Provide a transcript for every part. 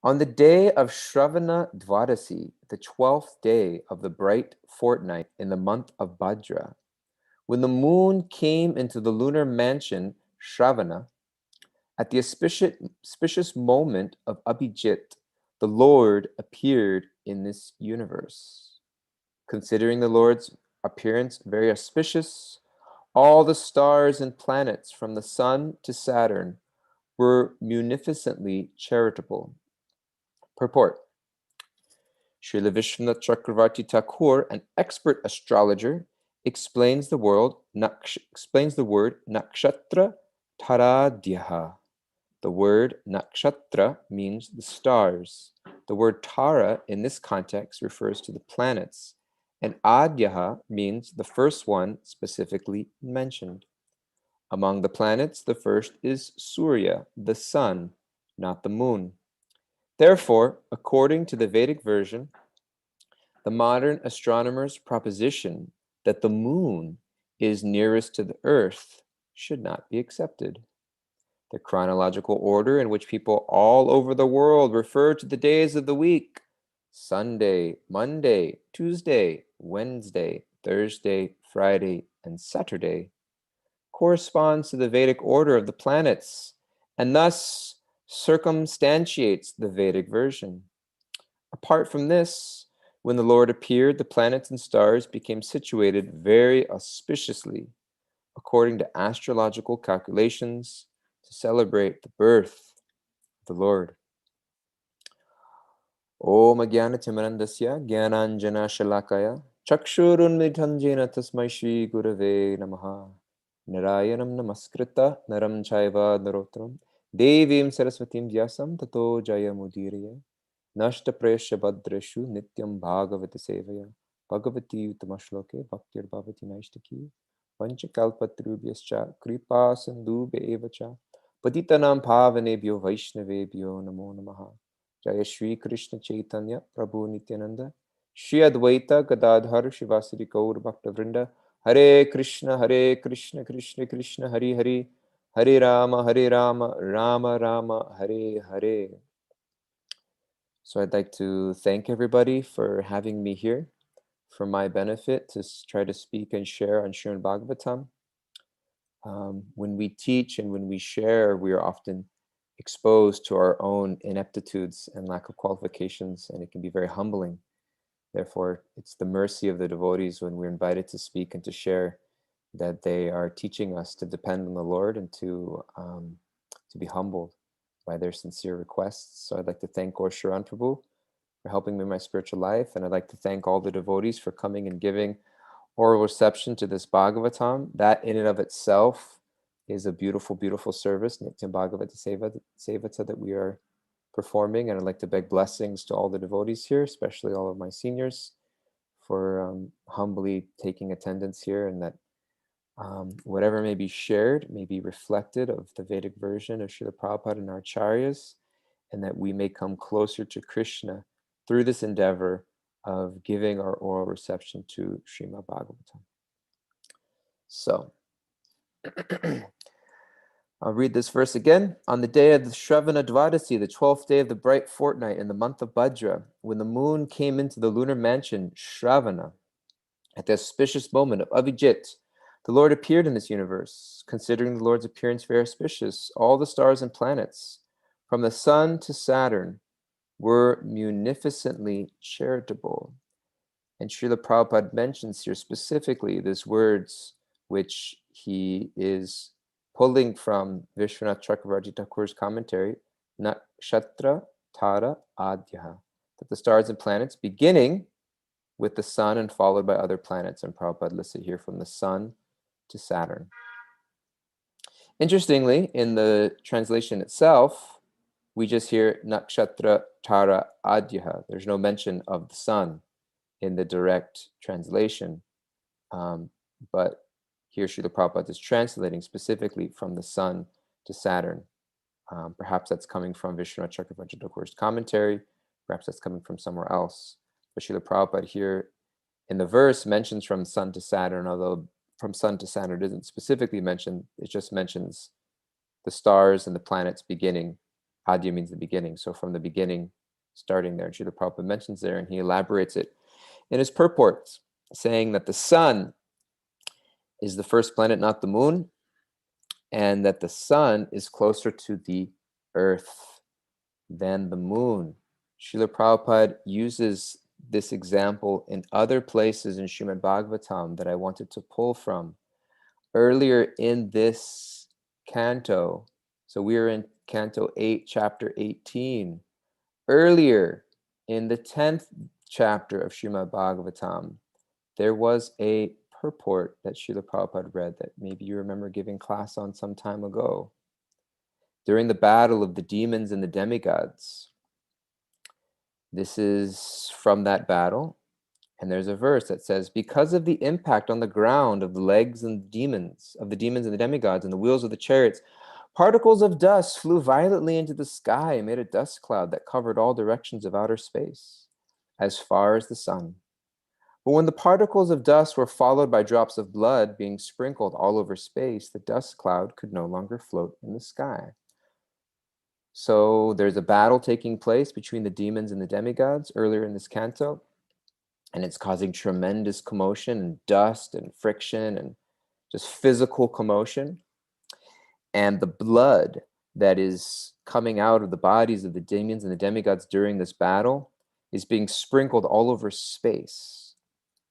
On the day of Shravana Dwadasi, the 12th day of the bright fortnight in the month of Bhadra, when the moon came into the lunar mansion Shravana, at the auspicious moment of Abhijit, the Lord appeared in this universe. Considering the Lord's appearance very auspicious, all the stars and planets from the sun to Saturn were munificently charitable. Purport. Srila Vishwanath Chakravarti Thakur, an expert astrologer, explains the word nakshatra taradhyaha. The word nakshatra means the stars. The word tara in this context refers to the planets, and adhyaha means the first one specifically mentioned. Among the planets, the first is Surya, the sun, not the moon. Therefore, according to the Vedic version, the modern astronomer's proposition that the moon is nearest to the earth should not be accepted. The chronological order in which people all over the world refer to the days of the week, Sunday, Monday, Tuesday, Wednesday, Thursday, Friday, and Saturday, corresponds to the Vedic order of the planets, and thus circumstantiates the Vedic version. Apart from this, when the Lord appeared, the planets and stars became situated very auspiciously, according to astrological calculations, to celebrate the birth of the Lord. Om Jnana-timirandasya Jnananjana Shalakaya Chakshurunmidham Jena Tasmai Shri Gurave Namaha Narayanam Namaskrita Naram Chaiva Narotram Devim Saraswatim Vyasam Tato Jaya Mudiraya Nashta Presha Bhadreshu Nityam Bhagavata Sevaya Bhagavati Utamashloke Bhaktir Bhavati Naishtaki Panchakalpatrubhyascha Kripa Sandhu Bevacha Patitanam Bhavanebhyo Vaishnavebhyo Namo Namaha Jaya Shri Krishna Chaitanya Prabhu Nityananda Shri Advaita Gadadhar Shivasari Gaur Bhakta Vrinda Hare Krishna Krishna Krishna Hare Hare Hare Rama Rama Rama Hare Hare. So I'd like to thank everybody for having me here for my benefit to try to speak and share on Srimad Bhagavatam. When we teach and when we share, we are often exposed to our own ineptitudes and lack of qualifications, and it can be very humbling. Therefore, it's the mercy of the devotees when we're invited to speak and to share that they are teaching us to depend on the Lord and to be humbled by their sincere requests. So I'd like to thank Gaur Sharan Prabhu for helping me in my spiritual life, and I'd like to thank all the devotees for coming and giving oral reception to this Bhagavatam. That in and of itself is a beautiful, beautiful service, Nityam Bhagavata Sevata, that we are performing. And I'd like to beg blessings to all the devotees here, especially all of my seniors, for humbly taking attendance here, and that whatever may be shared may be reflected of the Vedic version of Srila Prabhupada and our Acharyas, and that we may come closer to Krishna through this endeavor of giving our oral reception to Srimad Bhagavatam. So, I'll read this verse again. On the day of the Shravana Dwadasi, the 12th day of the bright fortnight in the month of Bhadra, when the moon came into the lunar mansion Shravana, at the auspicious moment of Avijit, the Lord appeared in this universe. Considering the Lord's appearance very auspicious, all the stars and planets, from the sun to Saturn, were munificently charitable. And Srila Prabhupada mentions here specifically these words which he is pulling from Vishwanath Chakravarti Thakur's commentary, Nakshatra Tara Adhyaha, that the stars and planets, beginning with the sun and followed by other planets, and Prabhupada listed here from the sun to Saturn. Interestingly, in the translation itself, we just hear Nakshatra Tara Adhyaha. There's no mention of the sun in the direct translation. But here Srila Prabhupada is translating specifically from the sun to Saturn. Perhaps that's coming from Vishwanath Chakravarti Thakur's commentary. Perhaps that's coming from somewhere else. But Srila Prabhupada here in the verse mentions from sun to Saturn, although from sun to Saturn isn't specifically mentioned. It just mentions the stars and the planets beginning Adya means the beginning. So from the beginning, starting there, Srila Prabhupada mentions there, and he elaborates it in his purports, saying that the sun is the first planet, not the moon, and that the sun is closer to the earth than the moon. Srila Prabhupada uses this example in other places in Srimad Bhagavatam that I wanted to pull from. Earlier in this canto, so we are in Canto 8, Chapter 18. Earlier in the 10th chapter of Srimad Bhagavatam, there was a purport that Srila Prabhupada read that maybe you remember giving class on some time ago. During the battle of the demons and the demigods, this is from that battle, and there's a verse that says, because of the impact on the ground of the legs and the demons and the demigods and the wheels of the chariots, particles of dust flew violently into the sky and made a dust cloud that covered all directions of outer space, as far as the sun. But when the particles of dust were followed by drops of blood being sprinkled all over space, the dust cloud could no longer float in the sky. So there's a battle taking place between the demons and the demigods earlier in this canto, and it's causing tremendous commotion and dust and friction and just physical commotion. And the blood that is coming out of the bodies of the demons and the demigods during this battle is being sprinkled all over space,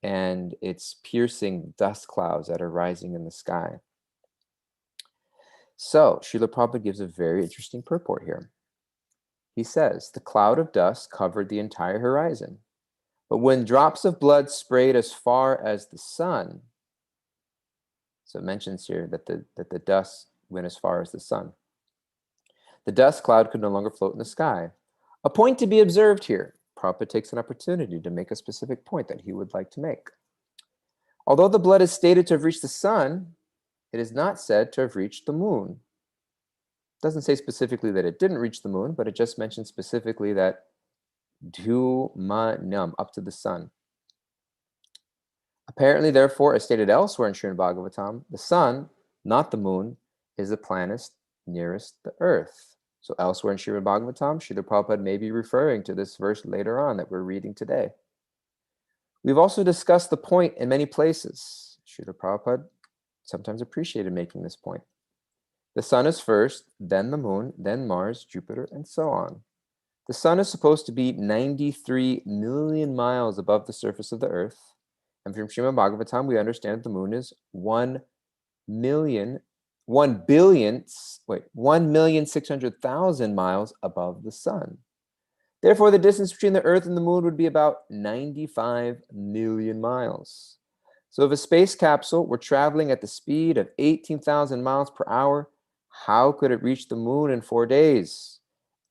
and it's piercing dust clouds that are rising in the sky. So Srila Prabhupada gives a very interesting purport here. He says, the cloud of dust covered the entire horizon, but when drops of blood sprayed as far as the sun, so it mentions here that the dust went as far as the sun, the dust cloud could no longer float in the sky. A point to be observed here. Prabhupada takes an opportunity to make a specific point that he would like to make. Although the blood is stated to have reached the sun, it is not said to have reached the moon. It doesn't say specifically that it didn't reach the moon, but it just mentions specifically that Dhyu-ma-nam, up to the sun. Apparently, therefore, as stated elsewhere in Srimad Bhagavatam, the sun, not the moon, is the planet nearest the earth. So elsewhere in Srimad Bhagavatam, Srila Prabhupada may be referring to this verse later on that we're reading today. We've also discussed the point in many places. Srila Prabhupada sometimes appreciated making this point. The sun is first, then the moon, then Mars, Jupiter, and so on. The sun is supposed to be 93 million miles above the surface of the earth. And from Srimad Bhagavatam, we understand that the moon is 1,600,000 miles above the sun. Therefore, the distance between the earth and the moon would be about 95 million miles. So if a space capsule were traveling at the speed of 18,000 miles per hour, how could it reach the moon in 4 days?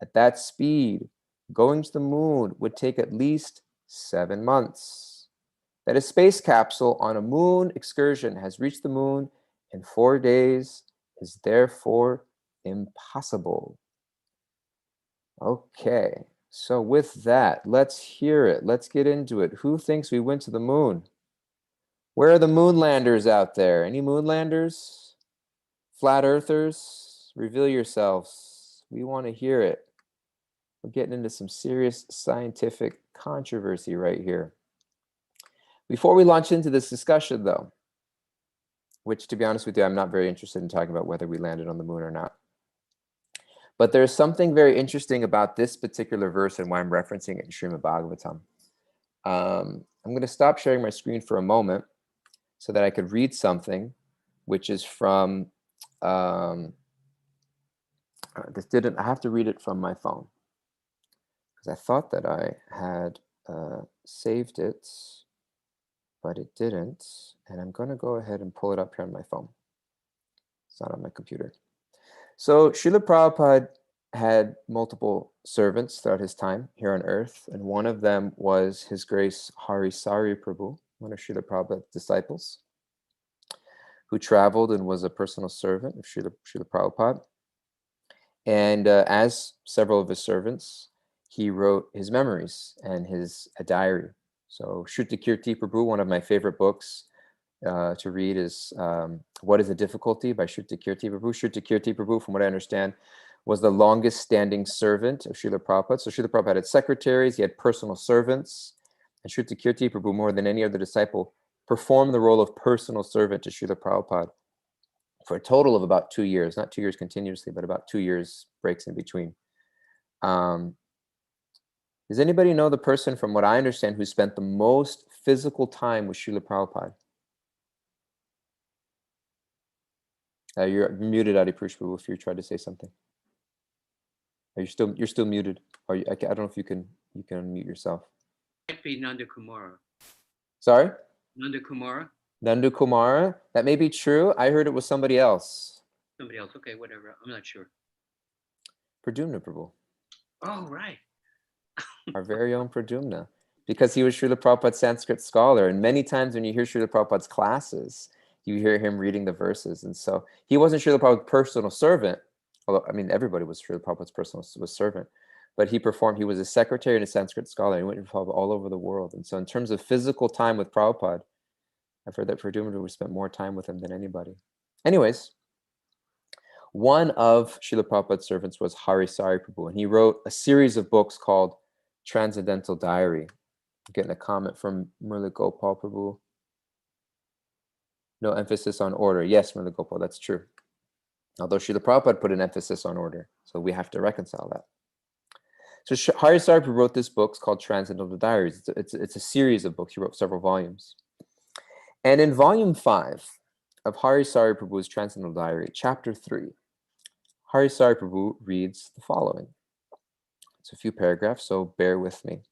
At that speed, going to the moon would take at least 7 months. That a space capsule on a moon excursion has reached the moon in 4 days is therefore impossible. Okay, so with that, let's hear it. Let's get into it. Who thinks we went to the moon? Where are the moonlanders out there? Any moonlanders? Flat earthers? Reveal yourselves. We want to hear it. We're getting into some serious scientific controversy right here. Before we launch into this discussion, though, which, to be honest with you, I'm not very interested in talking about whether we landed on the moon or not. But there's something very interesting about this particular verse and why I'm referencing it in Srimad Bhagavatam. I'm going to stop sharing my screen for a moment so that I could read something, which is from, I have to read it from my phone, because I thought that I had saved it, but it didn't. And I'm going to go ahead and pull it up here on my phone. It's not on my computer. So Srila Prabhupada had multiple servants throughout his time here on earth, and one of them was His Grace Hari Sari Prabhu, one of Srila Prabhupada's disciples, who traveled and was a personal servant of Srila Prabhupada. And as several of his servants, he wrote his memories and a diary. So Shrutakirti Prabhu, one of my favorite books to read, is What is the Difficulty by Shrutakirti Prabhu. Shrutakirti Prabhu, from what I understand, was the longest standing servant of Srila Prabhupada. So Srila Prabhupada had secretaries, he had personal servants, and Shruti Kirti Prabhu, more than any other disciple, performed the role of personal servant to Srila Prabhupada for a total of about 2 years, not 2 years continuously, but about 2 years breaks in between. Does anybody know the person, from what I understand, who spent the most physical time with Srila Prabhupada? You're muted, Adipurush Prabhu, if you tried to say something. You're still muted. I don't know if you can unmute yourself. Might be Nanda Kumara. Sorry? Nanda Kumara. Nandu Kumara? That may be true. I heard it was somebody else. Somebody else. Okay, whatever. I'm not sure. Pradyumna Prabhu. Oh, right. Our very own Pradyumna. Because he was Srila Prabhupada's Sanskrit scholar. And many times when you hear Srila Prabhupada's classes, you hear him reading the verses. And so he wasn't Srila Prabhupada's personal servant. Although, I mean, everybody was Srila Prabhupada's personal servant. But he was a secretary and a Sanskrit scholar. He went to Prabhupada all over the world. And so in terms of physical time with Prabhupada, I've heard that Pradyumna spent more time with him than anybody. Anyways, one of Srila Prabhupada's servants was Harisari Prabhu, and he wrote a series of books called Transcendental Diary. I'm getting a comment from Murli Gopal Prabhu. No emphasis on order. Yes, Murli Gopal, that's true. Although Srila Prabhupada put an emphasis on order, so we have to reconcile that. So Harisari Prabhu wrote this book called Transcendental Diaries. It's a series of books. He wrote several volumes. And in volume 5 of Harisari Prabhu's Transcendental Diary, chapter 3, Harisari Prabhu reads the following. It's a few paragraphs, so bear with me.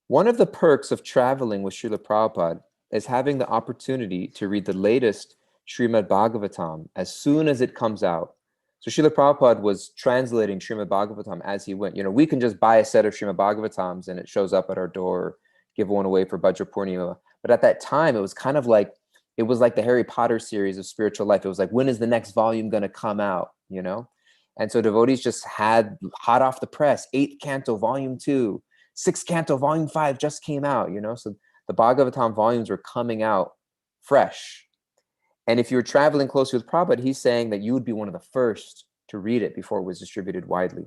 One of the perks of traveling with Srila Prabhupada is having the opportunity to read the latest Srimad Bhagavatam as soon as it comes out. So Srila Prabhupada was translating Srimad Bhagavatam as he went. You know, we can just buy a set of Srimad Bhagavatams and it shows up at our door, give one away for Bhadra Purnima. But at that time, it was kind of like, it was like the Harry Potter series of spiritual life. It was like, when is the next volume going to come out, you know? And so devotees just had hot off the press, 8th canto, volume 2, 6th canto, volume 5 just came out, you know? So the Bhagavatam volumes were coming out fresh. And if you were traveling closely with Prabhupada, he's saying that you would be one of the first to read it before it was distributed widely.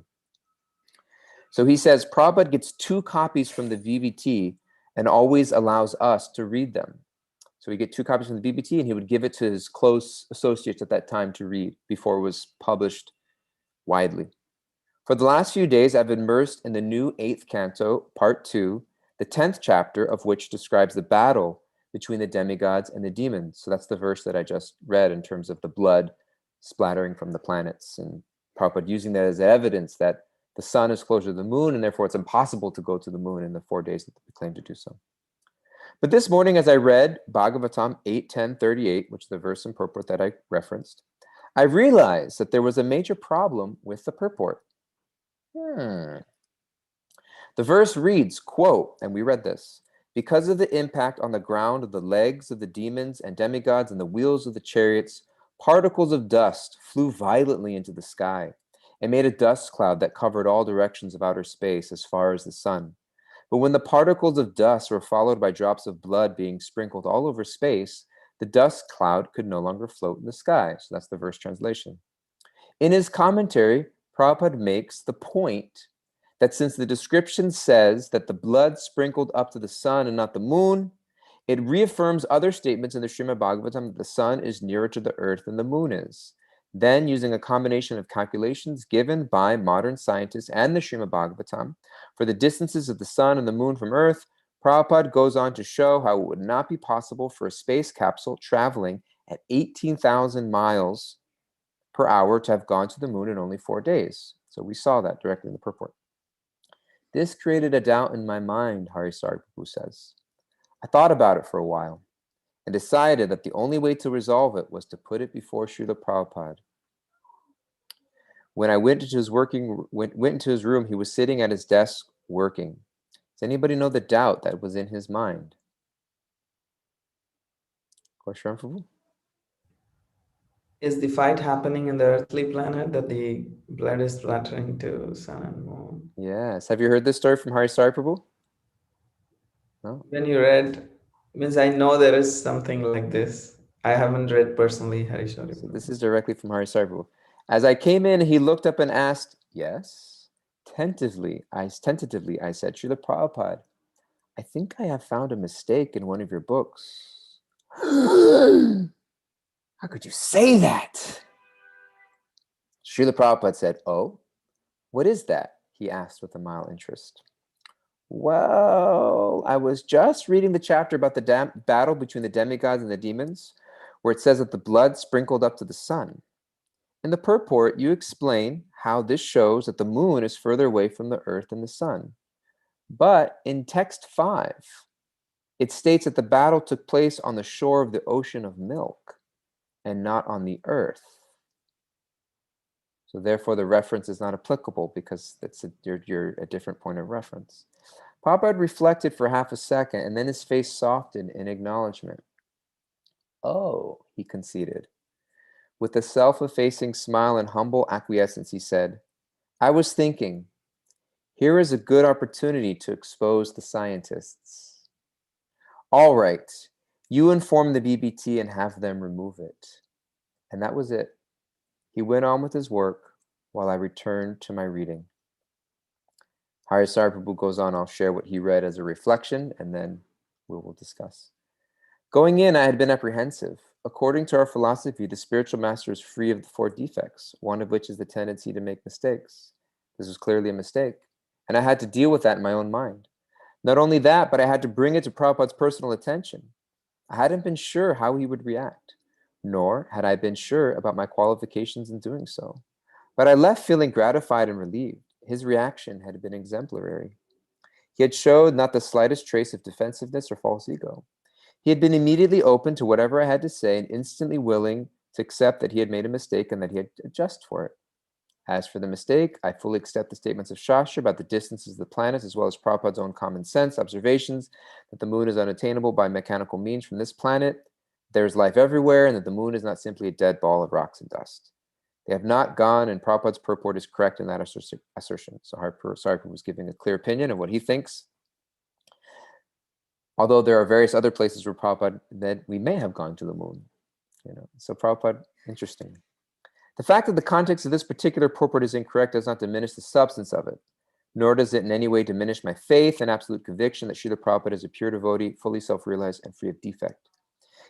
So he says, Prabhupada gets 2 copies from the VVT and always allows us to read them. So we get 2 copies from the VVT and he would give it to his close associates at that time to read before it was published widely. For the last few days, I've immersed in the new 8th canto, part 2, the 10th chapter of which describes the battle between the demigods and the demons. So that's the verse that I just read in terms of the blood splattering from the planets. And Prabhupada using that as evidence that the sun is closer to the moon, and therefore it's impossible to go to the moon in the 4 days that we claim to do so. But this morning, as I read Bhagavatam 8:10:38, which is the verse and purport that I referenced, I realized that there was a major problem with the purport. The verse reads, quote, and we read this, because of the impact on the ground of the legs of the demons and demigods and the wheels of the chariots, particles of dust flew violently into the sky and made a dust cloud that covered all directions of outer space as far as the sun. But when the particles of dust were followed by drops of blood being sprinkled all over space, the dust cloud could no longer float in the sky. So that's the verse translation. In his commentary, Prabhupada makes the point that since the description says that the blood sprinkled up to the sun and not the moon, it reaffirms other statements in the Srimad Bhagavatam that the sun is nearer to the earth than the moon is. Then, using a combination of calculations given by modern scientists and the Srimad Bhagavatam for the distances of the sun and the moon from Earth, Prabhupada goes on to show how it would not be possible for a space capsule traveling at 18,000 miles per hour to have gone to the moon in only 4 days. So we saw that directly in the purport. This created a doubt in my mind, Harisari Prabhu says. I thought about it for a while and decided that the only way to resolve it was to put it before Srila Prabhupada. When I went into his room, he was sitting at his desk working. Does anybody know the doubt that was in his mind? Question, Prabhu? Is the fight happening in the earthly planet that the blood is splattering to sun and moon? Yes. Have you heard this story from Harisari Prabhu? No? When you read, means I know there is something like this. I haven't read personally Harishari. So this is directly from Harisari Prabhu. As I came in, he looked up and asked, "Yes?" Tentatively, I said, "Srila Prabhupada, I think I have found a mistake in one of your books." How could you say that? Srila Prabhupada said, "Oh, what is that?" he asked with a mild interest. Well, I was just reading the chapter about the battle between the demigods and the demons, where it says that the blood sprinkled up to the sun. In the purport, you explain how this shows that the moon is further away from the earth than the sun. But in text 5, it states that the battle took place on the shore of the ocean of milk and not on the earth. So therefore, the reference is not applicable because you're a different point of reference. Prabhupada reflected for half a second, and then his face softened in acknowledgement. Oh, he conceded. With a self-effacing smile and humble acquiescence, he said, I was thinking, here is a good opportunity to expose the scientists. All right, you inform the BBT and have them remove it. And that was it. He went on with his work while I returned to my reading. Hari Prabhu goes on, I'll share what he read as a reflection, and then we will discuss. Going in, I had been apprehensive. According to our philosophy, the spiritual master is free of the 4 defects, one of which is the tendency to make mistakes. This was clearly a mistake, and I had to deal with that in my own mind. Not only that, but I had to bring it to Prabhupada's personal attention. I hadn't been sure how he would react, nor had I been sure about my qualifications in doing so. But I left feeling gratified and relieved. His reaction had been exemplary. He had showed not the slightest trace of defensiveness or false ego. He had been immediately open to whatever I had to say and instantly willing to accept that he had made a mistake and that he had to adjust for it. As for the mistake, I fully accept the statements of Shastra about the distances of the planets, as well as Prabhupada's own common sense observations that the moon is unattainable by mechanical means from this planet, there is life everywhere, and that the moon is not simply a dead ball of rocks and dust. They have not gone, and Prabhupada's purport is correct in that assertion. So Saripur was giving a clear opinion of what he thinks. Although there are various other places where Prabhupada that we may have gone to the moon. So Prabhupada, interesting. The fact that the context of this particular purport is incorrect does not diminish the substance of it, nor does it in any way diminish my faith and absolute conviction that Srila Prabhupada is a pure devotee, fully self-realized, and free of defect.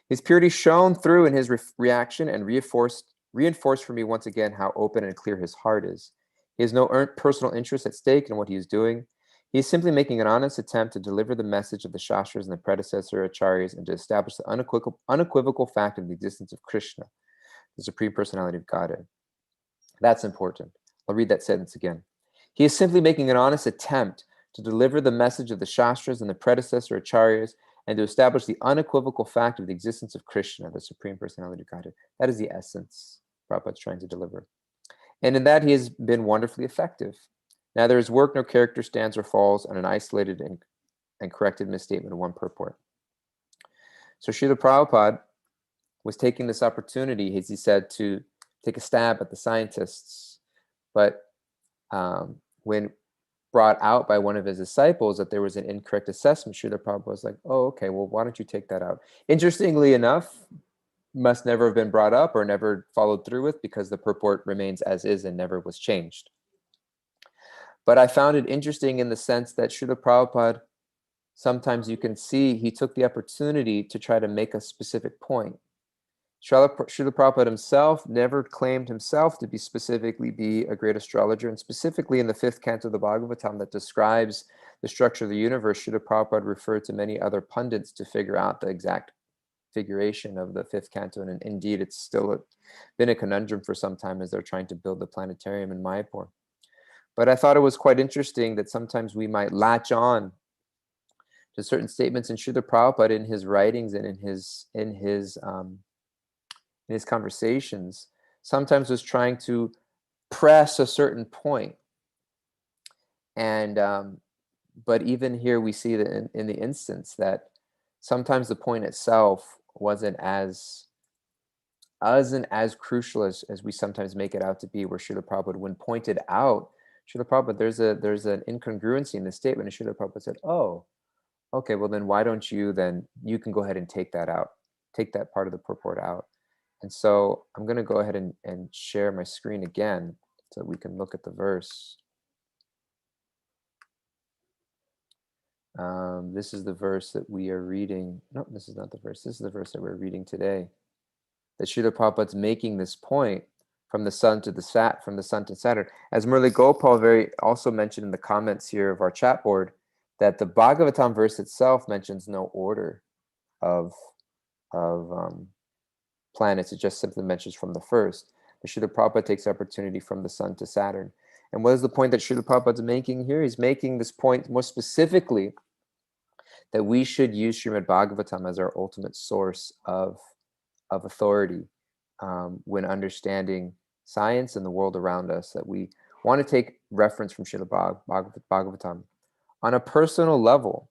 His purity shone through in his reaction and reinforced for me once again how open and clear his heart is. He has no personal interest at stake in what he is doing. He is simply making an honest attempt to deliver the message of the Shastras and the predecessor acharyas and to establish the unequivocal fact of the existence of Krishna, the Supreme Personality of Godhead. That's important. I'll read that sentence again. He is simply making an honest attempt to deliver the message of the Shastras and the predecessor acharyas and to establish the unequivocal fact of the existence of Krishna, the Supreme Personality of Godhead. That is the essence Prabhupada's trying to deliver. And in that, he has been wonderfully effective. Neither his work nor character stands or falls on an isolated and corrected misstatement of one purport. So Srila Prabhupada was taking this opportunity, as he said, to take a stab at the scientists. But when brought out by one of his disciples that there was an incorrect assessment, Srila Prabhupada was like, oh, okay, well, why don't you take that out? Interestingly enough, must never have been brought up or never followed through with because the purport remains as is and never was changed. But I found it interesting in the sense that Srila Prabhupada, sometimes you can see he took the opportunity to try to make a specific point. Srila Prabhupada himself never claimed himself to specifically be a great astrologer, and specifically in the 5th canto of the Bhagavatam that describes the structure of the universe, Srila Prabhupada referred to many other pundits to figure out the exact figuration of the 5th canto, and indeed it's still been a conundrum for some time as they're trying to build the planetarium in Mayapur. But I thought it was quite interesting that sometimes we might latch on to certain statements in Srila Prabhupada in his writings and in his conversations, sometimes was trying to press a certain point. And but even here we see that in the instance that sometimes the point itself wasn't as crucial as we sometimes make it out to be, where Srila Prabhupada, when pointed out, Srila Prabhupada, there's an incongruency in the statement, and Srila Prabhupada said, oh, okay, well then why don't you can go ahead and take that out, take that part of the purport out. And so I'm going to go ahead and share my screen again so we can look at the verse. This is the verse that we are reading. No, this is not the verse. This is the verse that we're reading today. That Srila Prabhupada's making this point from the sun to from the sun to Saturn. As Murli Gopal also mentioned in the comments here of our chat board, that the Bhagavatam verse itself mentions no order of planets. It just simply mentions from the first. But Srila Prabhupada takes opportunity from the sun to Saturn. And what is the point that Srila Prabhupada is making here? He's making this point more specifically that we should use Srimad Bhagavatam as our ultimate source of authority when understanding science and the world around us, that we want to take reference from Srila Bhagavatam. On a personal level,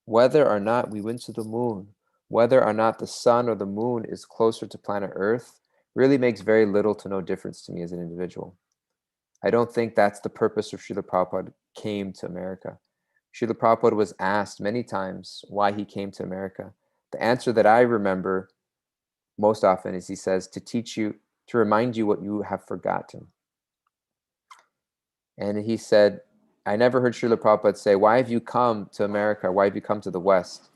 whether or not we went to the moon, whether or not the sun or the moon is closer to planet Earth, really makes very little to no difference to me as an individual. I don't think that's the purpose of Srila Prabhupada came to America. Srila Prabhupada was asked many times why he came to America. The answer that I remember most often is he says, to teach you, to remind you what you have forgotten. And he said, I never heard Srila Prabhupada say, why have you come to America? Why have you come to the West?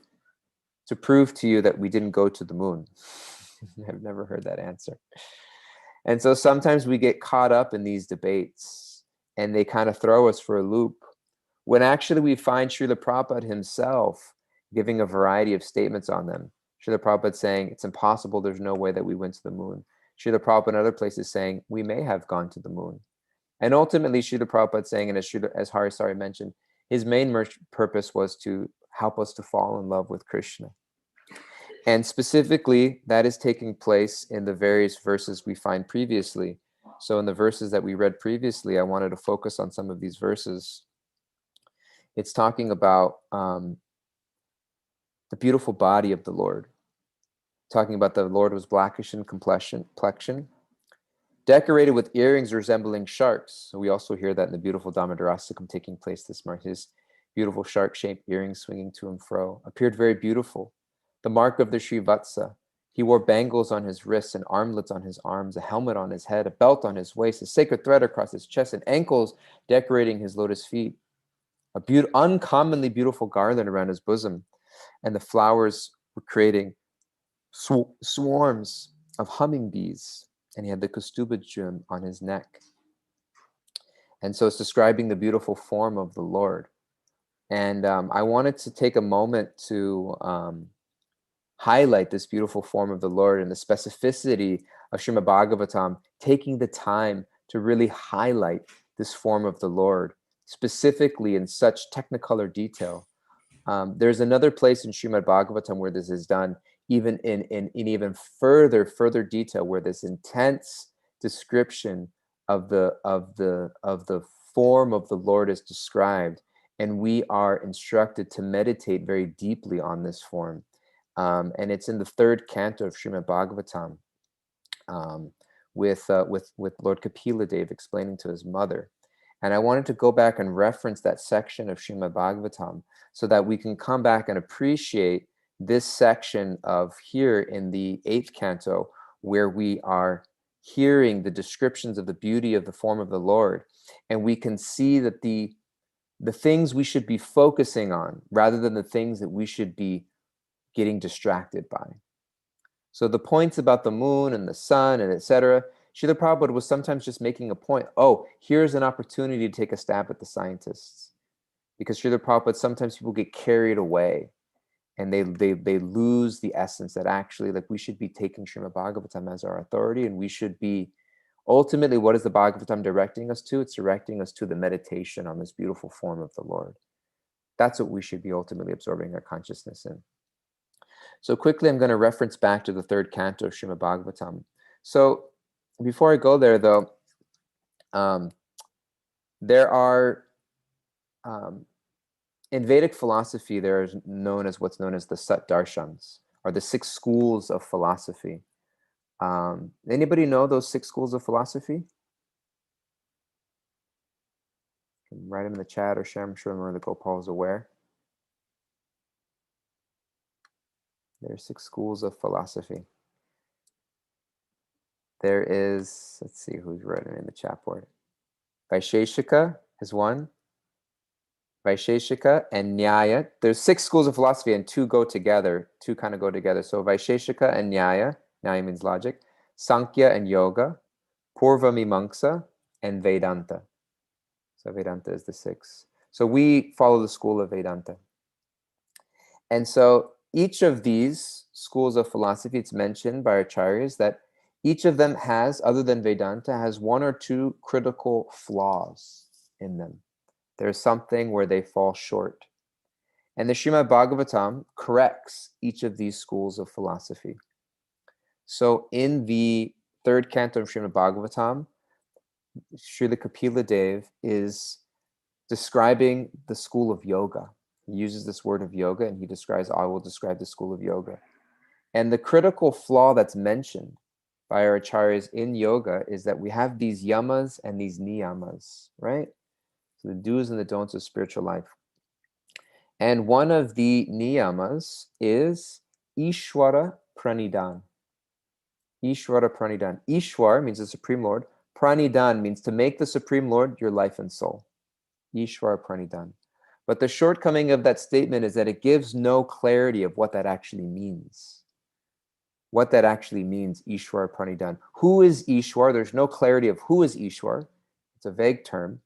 To prove to you that we didn't go to the moon. I've never heard that answer. And so sometimes we get caught up in these debates and they kind of throw us for a loop, when actually we find Srila Prabhupada himself giving a variety of statements on them. Srila Prabhupada saying, it's impossible, there's no way that we went to the moon. Srila Prabhupada in other places saying, we may have gone to the moon. And ultimately, Srila Prabhupada saying, and as Harisari mentioned, his main purpose was to help us to fall in love with Krishna. And specifically, that is taking place in the various verses we find previously. So in the verses that we read previously, I wanted to focus on some of these verses. It's talking about the beautiful body of the Lord. Talking about the Lord was blackish in complexion, decorated with earrings resembling sharks. So we also hear that in the beautiful Damodarastakam taking place this month. His beautiful shark-shaped earrings swinging to and fro appeared very beautiful. The mark of the Srivatsa. He wore bangles on his wrists and armlets on his arms, a helmet on his head, a belt on his waist, a sacred thread across his chest, and ankles decorating his lotus feet. Uncommonly beautiful garland around his bosom, and the flowers were creating swarms of hummingbees, and he had the kaustubha gem on his neck. And so it's describing the beautiful form of the Lord. And I wanted to take a moment to highlight this beautiful form of the Lord and the specificity of Srimad Bhagavatam, taking the time to really highlight this form of the Lord, specifically in such technicolor detail. There's another place in Srimad Bhagavatam where this is done, even in even further detail, where this intense description of the form of the Lord is described, and we are instructed to meditate very deeply on this form. And it's in the third canto of Srimad Bhagavatam, with Lord Kapila Dev explaining to his mother. And I wanted to go back and reference that section of Srimad Bhagavatam so that we can come back and appreciate this section of here in the 8th canto, where we are hearing the descriptions of the beauty of the form of the Lord. And we can see that the things we should be focusing on rather than the things that we should be getting distracted by. So the points about the moon and the sun and etc., Srila Prabhupada was sometimes just making a point. Oh, here's an opportunity to take a stab at the scientists. Because Srila Prabhupada, sometimes people get carried away and they lose the essence that actually, like, we should be taking Srimad Bhagavatam as our authority, and we should be, ultimately, what is the Bhagavatam directing us to? It's directing us to the meditation on this beautiful form of the Lord. That's what we should be ultimately absorbing our consciousness in. So quickly, I'm going to reference back to the third canto of Srimad Bhagavatam. So before I go there, though, there are, in Vedic philosophy, there is what's known as the Sat Darshans, or the 6 schools of philosophy. Anybody know those 6 schools of philosophy? You can write them in the chat or share. I'm sure Murli Gopal is aware. There are 6 schools of philosophy. There is, let's see who's written in the chat board. Vaisheshika is one. Vaisheshika and Nyaya. There's 6 schools of philosophy and 2 go together. 2 kind of go together. So Vaisheshika and Nyaya. Nyaya means logic. Sankhya and Yoga. Purva Mimamsa and Vedanta. So Vedanta is the 6th. So we follow the school of Vedanta. And so each of these schools of philosophy, it's mentioned by acharyas that each of them has, other than Vedanta, has 1 or 2 critical flaws in them. There's something where they fall short. And the Srimad Bhagavatam corrects each of these schools of philosophy. So in the 3rd canto of Srimad Bhagavatam, Srila Kapila Dev is describing the school of yoga. He uses this word of yoga and he describes, I will describe the school of yoga. And the critical flaw that's mentioned by our acharyas in yoga is that we have these yamas and these niyamas, right? So the do's and the don'ts of spiritual life. And one of the niyamas is Ishwara Pranidan. Ishwara Pranidan. Ishwar means the Supreme Lord. Pranidan means to make the Supreme Lord your life and soul. Ishwara Pranidan. But the shortcoming of that statement is that it gives no clarity of what that actually means. What that actually means, Ishwara Pranidan. Who is Ishwar? There's no clarity of who is Ishwar. It's a vague term.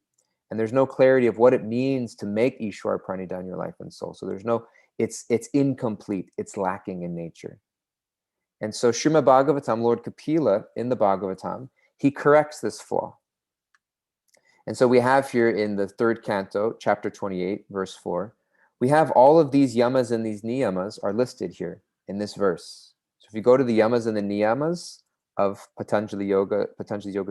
And there's no clarity of what it means to make Ishwara Pranidan your life and soul. So there's no, it's incomplete. It's lacking in nature. And so Srimad Bhagavatam, Lord Kapila, in the Bhagavatam, he corrects this flaw. And so we have here in the 3rd canto, chapter 28, verse 4, we have all of these yamas and these niyamas are listed here in this verse. So if you go to the yamas and the niyamas of Patanjali Yoga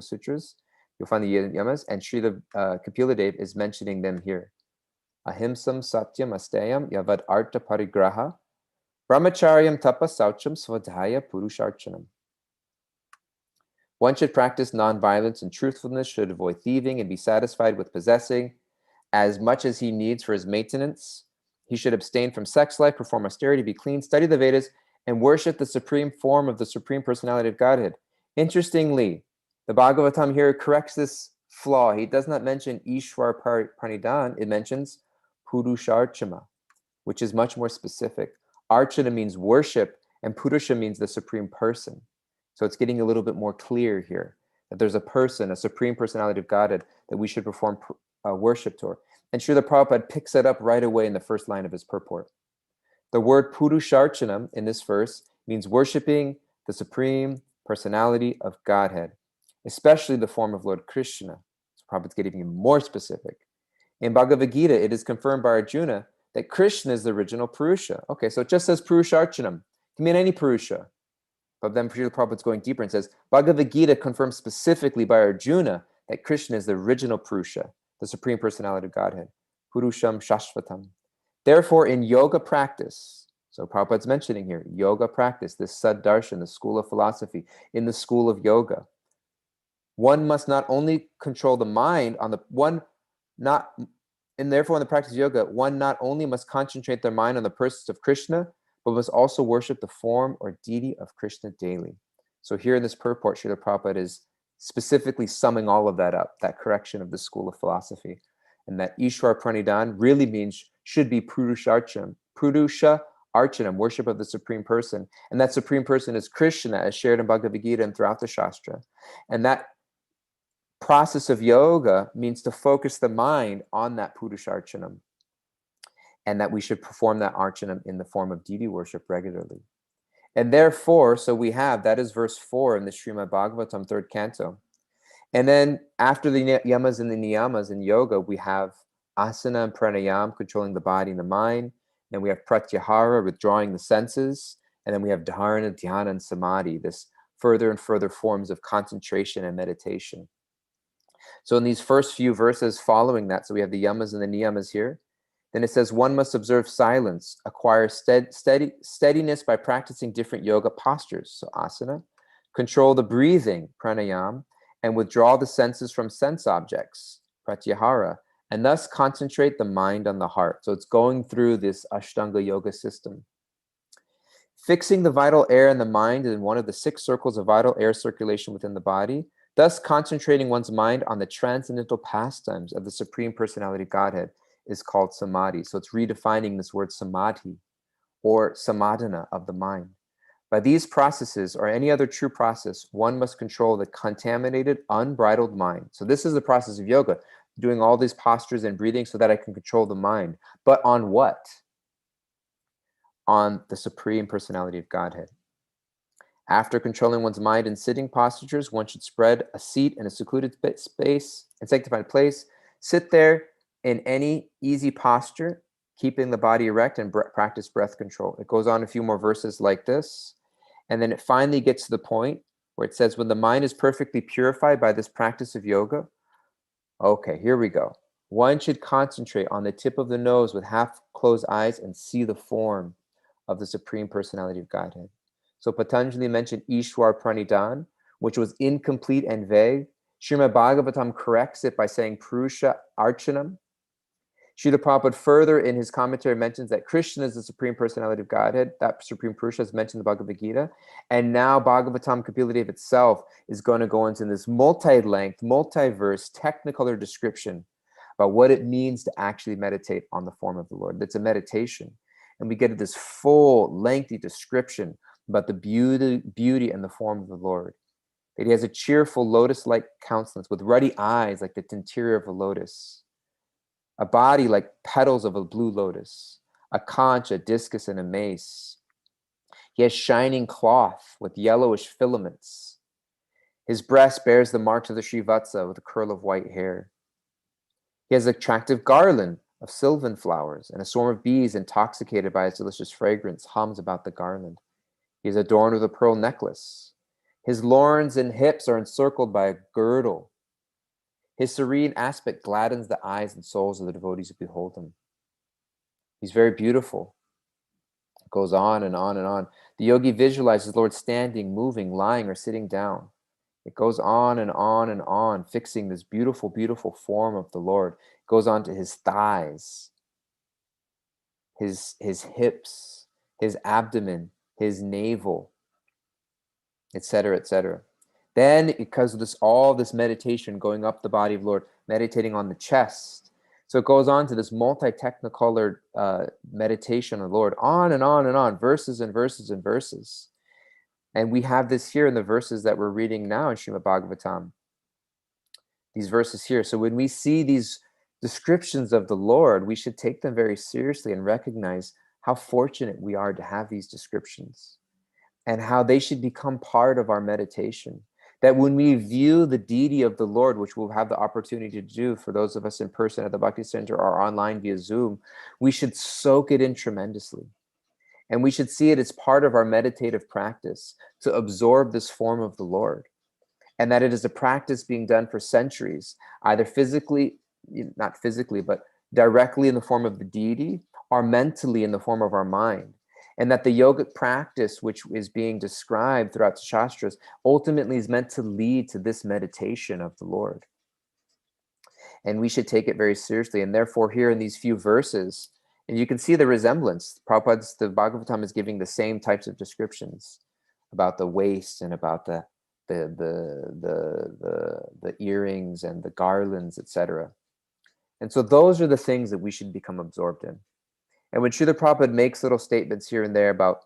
Sutras, you'll find the yamas, and Srila Kapila Dev is mentioning them here. Ahimsam satyam asteyam yavad arta parigraha brahmacharyam tapa saucham svadhyaya purusharchanam. One should practice non-violence and truthfulness, should avoid thieving and be satisfied with possessing as much as he needs for his maintenance. He should abstain from sex life, perform austerity, be clean, study the Vedas, and worship the supreme form of the Supreme Personality of Godhead. Interestingly, the Bhagavatam here corrects this flaw. He does not mention Ishwar Pranidan. It mentions Purusharchana, which is much more specific. Archana means worship, and Purusha means the Supreme Person. So it's getting a little bit more clear here that there's a person, a Supreme Personality of Godhead that we should perform worship to. And Srila Prabhupada picks it up right away in the first line of his purport. The word Purusharchanam in this verse means worshiping the Supreme Personality of Godhead, especially the form of Lord Krishna. So Prabhupada's getting even more specific. In Bhagavad Gita, it is confirmed by Arjuna that Krishna is the original Purusha. Okay, so it just says Purusharchanam. It can mean any Purusha. But then Srila Prabhupada's going deeper and says, Bhagavad Gita confirms specifically by Arjuna that Krishna is the original Purusha, the Supreme Personality of Godhead, Purusham Shashvatam. Therefore, in yoga practice, so Prabhupada's mentioning here, yoga practice, this Saddarshan, the school of philosophy, in the school of yoga, one must not only control the mind on the one, not, and therefore in the practice of yoga, one not only must concentrate their mind on the persons of Krishna, but must also worship the form or deity of Krishna daily. So here in this purport, Srila Prabhupada is specifically summing all of that up, that correction of the school of philosophy. And that Ishwar Pranidan really means, should be Purusha Archanam, worship of the Supreme Person. And that Supreme Person is Krishna, as shared in Bhagavad Gita and throughout the Shastra. And that process of yoga means to focus the mind on that Purusharchanam, and that we should perform that archanam in the form of deity worship regularly. And therefore, so we have, that is verse 4 in the Srimad Bhagavatam, 3rd canto. And then after the yamas and the niyamas in yoga, we have asana and pranayam, controlling the body and the mind. Then we have pratyahara, withdrawing the senses. And then we have dharana, dhyana, and samadhi, this further and further forms of concentration and meditation. So in these first few verses following that, so we have the yamas and the niyamas here. Then it says, one must observe silence, acquire steadiness by practicing different yoga postures, so asana, control the breathing, pranayam, and withdraw the senses from sense objects, pratyahara, and thus concentrate the mind on the heart. So it's going through this Ashtanga yoga system. fixing the vital air in the mind in one of the 6 circles of vital air circulation within the body, thus concentrating one's mind on the transcendental pastimes of the Supreme Personality Godhead is called samadhi. So it's redefining this word samadhi, or samadhana of the mind. By these processes, or any other true process, one must control the contaminated, unbridled mind. So this is the process of yoga, doing all these postures and breathing so that I can control the mind. But on what? On the Supreme Personality of Godhead. After controlling one's mind in sitting postures, one should spread a seat in a secluded space and sanctified place. Sit there in any easy posture, keeping the body erect, and practice breath control. It goes on a few more verses like this. And then it finally gets to the point where it says, when the mind is perfectly purified by this practice of yoga, okay, here we go. One should concentrate on the tip of the nose with half closed eyes and see the form of the Supreme Personality of Godhead. So Patanjali mentioned Ishwar Pranidhan, which was incomplete and vague. Srimad Bhagavatam corrects it by saying Purusha Archanam. Srila Prabhupada further in his commentary mentions that Krishna is the Supreme Personality of Godhead. That Supreme Purusha is mentioned in the Bhagavad Gita. And now Bhagavatam Kapila itself is going to go into this multi-length, multi-verse, technicolor description about what it means to actually meditate on the form of the Lord. It's a meditation. And we get this full, lengthy description about the beauty and the form of the Lord. That he has a cheerful lotus-like countenance with ruddy eyes like the interior of a lotus. A body like petals of a blue lotus, a conch, a discus, and a mace. He has shining cloth with yellowish filaments. His breast bears the marks of the Srivatsa with a curl of white hair. He has an attractive garland of sylvan flowers, and a swarm of bees intoxicated by its delicious fragrance hums about the garland. He is adorned with a pearl necklace. His loins and hips are encircled by a girdle. His serene aspect gladdens the eyes and souls of the devotees who behold him. He's very beautiful. It goes on and on and on. The yogi visualizes the Lord standing, moving, lying, or sitting down. It goes on and on and on, fixing this beautiful, beautiful form of the Lord. It goes on to his thighs, his hips, his abdomen, his navel, etc., etc. Then, because of this, all this meditation going up the body of the Lord, meditating on the chest. So it goes on to this multi-technicolored meditation of the Lord, on and on and on, verses and verses and verses. And we have this here in the verses that we're reading now in Srimad Bhagavatam. These verses here. So when we see these descriptions of the Lord, we should take them very seriously and recognize how fortunate we are to have these descriptions and how they should become part of our meditation. That when we view the deity of the Lord, which we'll have the opportunity to do for those of us in person at the Bhakti Center or online via Zoom, we should soak it in tremendously. And we should see it as part of our meditative practice to absorb this form of the Lord. And that it is a practice being done for centuries, either physically, not physically, but directly in the form of the deity or mentally in the form of our mind. And that the yogic practice, which is being described throughout the Shastras, ultimately is meant to lead to this meditation of the Lord. And we should take it very seriously. And therefore, here in these few verses, and you can see the resemblance. Prabhupada's, the Bhagavatam is giving the same types of descriptions about the waist and about the earrings and the garlands, etc. And so those are the things that we should become absorbed in. And when Srila Prabhupada makes little statements here and there about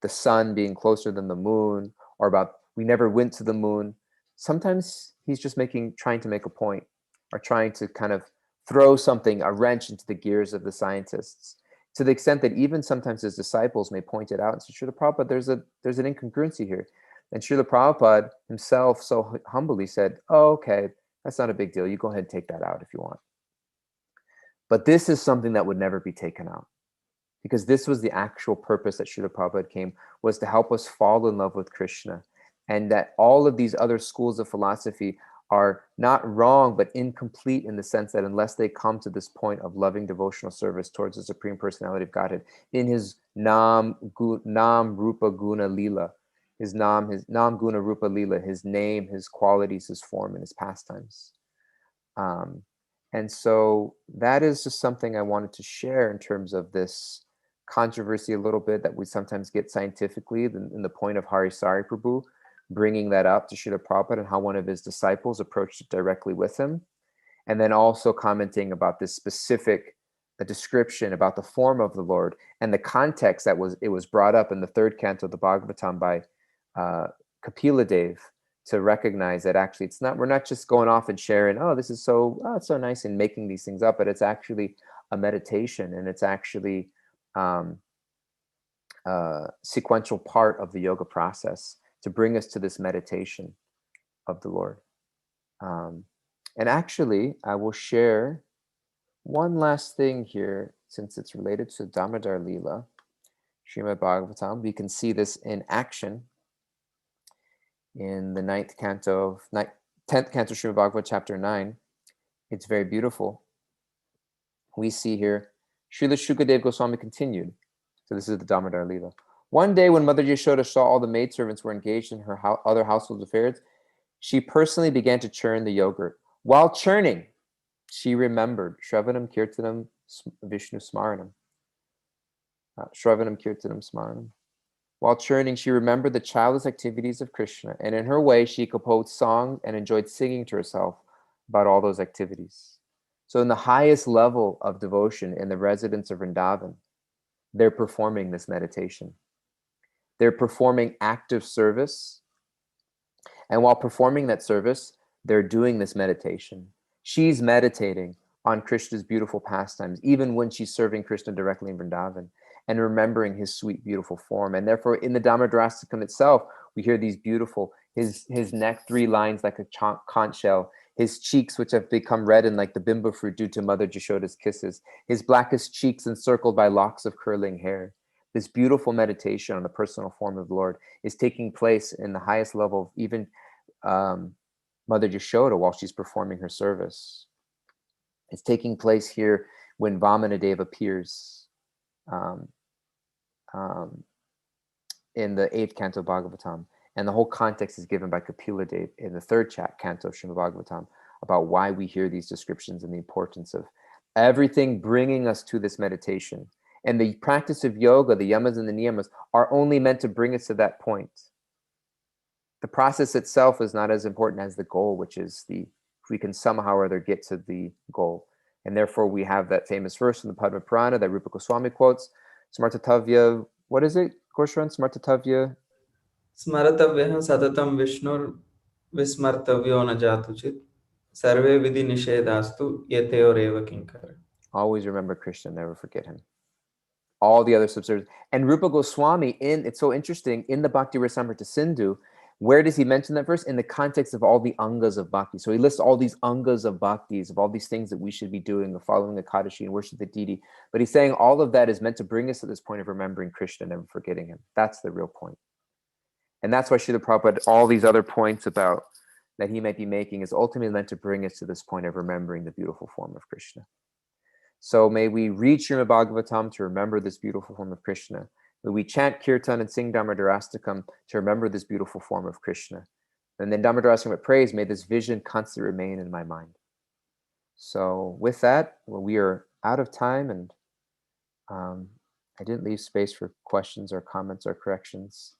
the sun being closer than the moon, or about we never went to the moon, sometimes he's just trying to make a point, or trying to kind of throw something, a wrench into the gears of the scientists, to the extent that even sometimes his disciples may point it out and say, Srila Prabhupada, there's an incongruency here. And Srila Prabhupada himself so humbly said, oh, okay, that's not a big deal. You go ahead and take that out if you want. But this is something that would never be taken out. Because this was the actual purpose that Srila Prabhupada came, was to help us fall in love with Krishna. And that all of these other schools of philosophy are not wrong, but incomplete in the sense that unless they come to this point of loving devotional service towards the Supreme Personality of Godhead, in his Nam Rupa Guna Lila, his Nam Guna Rupa Lila, his name, his qualities, his form, and his pastimes. And so that is just something I wanted to share in terms of this controversy a little bit that we sometimes get scientifically in the point of Harisari Prabhu, bringing that up to Srila Prabhupada and how one of his disciples approached it directly with him. And then also commenting about this specific description about the form of the Lord and the context that it was brought up in the third canto of the Bhagavatam by Kapila Dev, to recognize that actually we're not just going off and sharing, it's so nice and making these things up, but it's actually a meditation, and it's actually sequential part of the yoga process to bring us to this meditation of the Lord. And actually, I will share one last thing here, since it's related to Damodar Leela, Srimad Bhagavatam. We can see this in action in the 10th canto Srimad Bhagavatam, chapter 9. It's very beautiful. We see here, Srila Shukadev Goswami continued. So this is the Damodar Leela. One day when Mother Yashoda saw all the maidservants were engaged in her other household affairs, she personally began to churn the yogurt. While churning, she remembered Shravanam Kirtanam Vishnu Smaranam. Shravanam Kirtanam Smaranam. While churning, she remembered the childless activities of Krishna, and in her way, she composed songs and enjoyed singing to herself about all those activities. So in the highest level of devotion in the residents of Vrindavan, they're performing this meditation. They're performing active service. And while performing that service, they're doing this meditation. She's meditating on Krishna's beautiful pastimes, even when she's serving Krishna directly in Vrindavan, and remembering his sweet, beautiful form. And therefore, in the Damodarastakam itself, we hear these beautiful, his neck, 3 lines like a conch shell, his cheeks, which have become reddened like the bimbo fruit due to Mother Jashoda's kisses, his blackest cheeks encircled by locks of curling hair. This beautiful meditation on the personal form of the Lord is taking place in the highest level of even Mother Jashoda while she's performing her service. It's taking place here when Vamanadeva appears in the 8th canto Bhagavatam. And the whole context is given by Kapila Dev in the 3rd canto of Srimad Bhagavatam about why we hear these descriptions and the importance of everything bringing us to this meditation. And the practice of yoga, the yamas and the niyamas, are only meant to bring us to that point. The process itself is not as important as the goal, which is if we can somehow or other get to the goal. And therefore we have that famous verse in the Padma Purana that Rupa Goswami quotes, Smartatavya, what is it, Goshran? Smartatavya? Smaratavyah satatam Vishnur vismartavyo na jatuchit sarve vidhi nishedastu yeteo reva kinkar. Always remember Krishna, never forget him. All the other subservience. And Rupa Goswami, it's so interesting, in the Bhakti Rasamrita Sindhu, where does he mention that verse? In the context of all the angas of bhakti. So he lists all these angas of bhaktis, of all these things that we should be doing, of following the Kadashi and worship the deity. But he's saying all of that is meant to bring us to this point of remembering Krishna, never forgetting him. That's the real point. And that's why Srila Prabhupada, all these other points about that he might be making is ultimately meant to bring us to this point of remembering the beautiful form of Krishna. So may we read Srimad Bhagavatam to remember this beautiful form of Krishna. May we chant Kirtan and sing Damodarastakam to remember this beautiful form of Krishna. And then Damodarastakam with praise, may this vision constantly remain in my mind. So with that, we are out of time, and I didn't leave space for questions or comments or corrections.